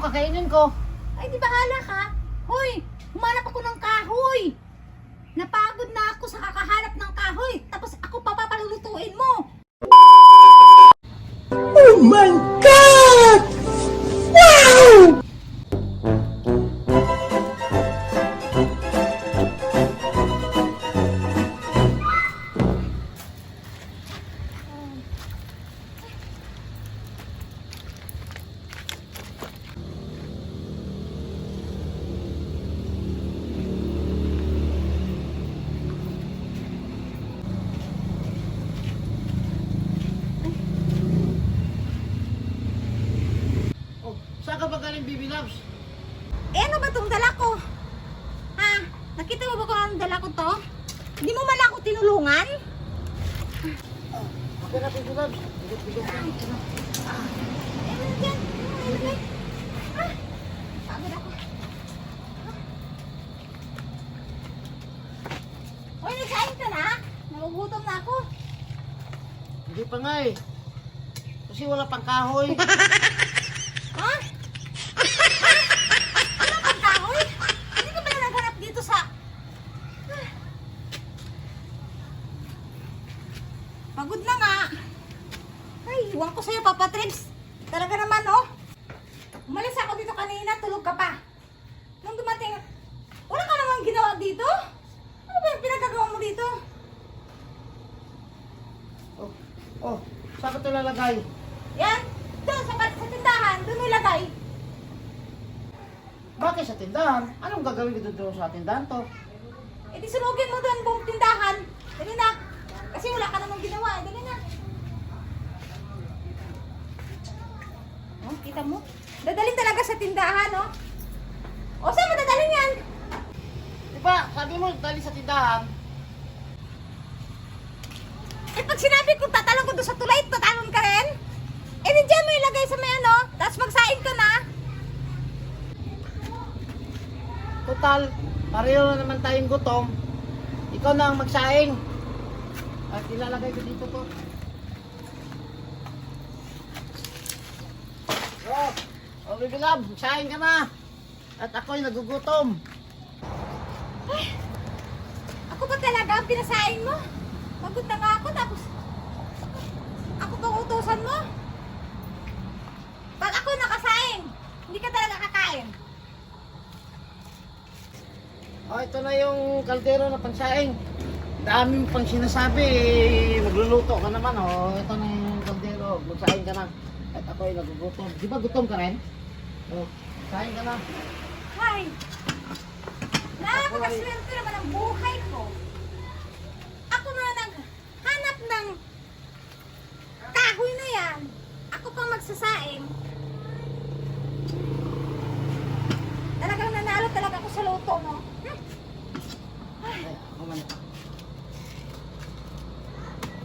kakainin ko. Ay, di bahala ka. Hoy, humanap ako ng kahoy. Napagod na ako sa kakahanap ng kahoy. Tapos ako pa papalulutuin mo. Oh my God! Wow! Oh, saan ka ba galing, Bibi Loves? Eh, ano ba itong dala ko? Ha? Nakita mo ba kung anong dala ko to? Hindi mo man lang ako tinulungan? Okay na, Bibi Loves. Bigot-bigot na. Ito na. Eh, ano dyan? Ano dyan? Ah, pagod ako. Hoy, nagsain ka na? Nagugutom na ako. Hindi pa nga eh. Kasi wala pang kahoy. Ha? Ano ang kahoy? Hindi ka ba na naghanap dito sa... Pagod na nga. Ay, iwan ko sa'yo, Papa Trips. Talaga naman, oh. Umalis ako dito kanina, tulog ka pa. Nung dumating, wala ka namang ginawa dito? Ano ba yung pinagagawa mo dito? Oh, saan ka ito lalagay? Yan, doon sa tindahan, doon ilagay. Bakit sa tindahan? Anong gagawin ko doon sa tindahan to? E di sunugin mo doon buong tindahan. Dali na. Kasi wala ka namang ginawa. Dali na. Oh, kita mo? Dadalhin talaga sa tindahan, oh. O, saan mo dadalhin yan? Di ba, sabi mo dali sa tindahan. Eh, pag sinabi ko tatalon ko doon sa tulay, tatalon ka rin? Eh, di dyan mo ilagay sa may ano, tapos magsain ka na. Total, pareho na naman tayong gutom. Ikaw na ang magsaing. At ilalagay ko dito to. Oh, Bibi Love, magsaing ka na. At ako'y nagugutom. Ako ba talaga ang pinasain mo? Pagod na nga ako, tapos ako bang utusan mo? Pag ako nakasaing, hindi ka talaga kakain. Oh, ito na yung kaldero na pansaing. Dami mo pang sinasabi, magluluto ka naman. Oh, ito na yung kaldero, magsaing ka na. At ako'y nagugutom. Di ba gutom ka rin? Oh, saing ka na. Ay, napakaswerte naman ang buhay ko. Ako na naghanap ng kahoy na yan. Ako pang magsasaing. Talagang nanalo talaga ako sa loto, no? Ay, ako man.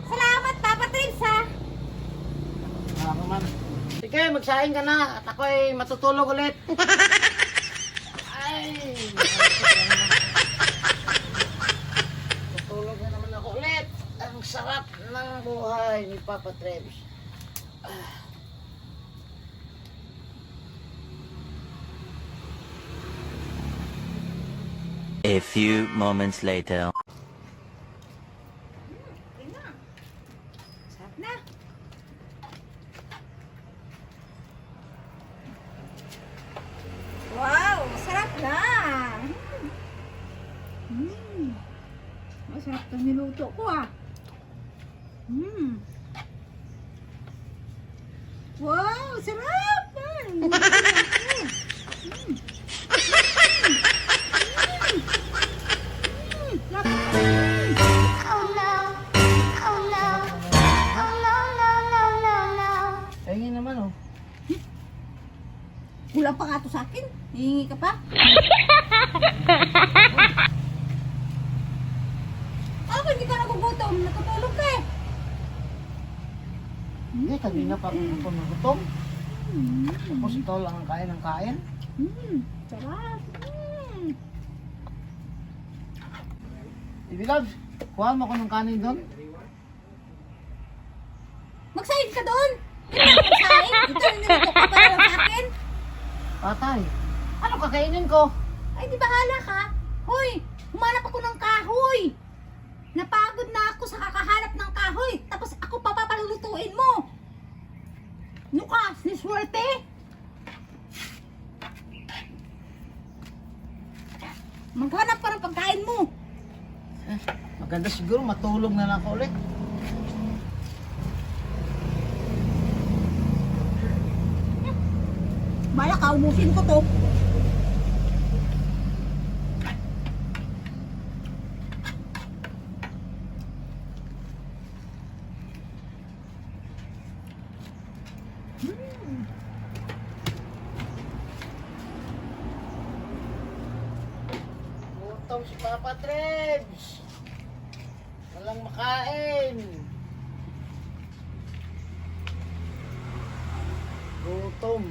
Salamat, Papa Trips, ha? Ako man. Sige, magsaing ka na at ako'y matutulog ulit. Ay! Tutulog na naman ako ulit. Ang sarap ng buhay ni Papa Treves. A few moments later. Okay na. Sarap na. Wow, sarap na. Masarap itong niluto ko, ah. Wow, sarap. Ayun naman oh. Kulang pa nga to sa akin. Hihingi ka pa? Ako, hindi ka nagugutom. Natutulog ka eh. Hindi, kanina pa ako nagutom. Tapos ito lang ang kain ng kain. Sarap. Bibi Loves, kuhaan mo ko ng kanin doon. Magsahin ka doon. Hindi ako magsahin. Ito yung niluto ko para lang sa akin. Patay. Ano kakainin ko? Ay, di bahala ka. Hoy, humanap ako ng kahoy. Napagod na ako sa kakahanap ng kahoy. Tapos ako papapalulutuin mo. Nukas, ni swerte. Maghanap ka ng pagkain mo. Maganda siguro matulog na lang ako ulit. Bala ka, umusin ko to. Gutom si Papa Trebs. Walang makain. Gutom.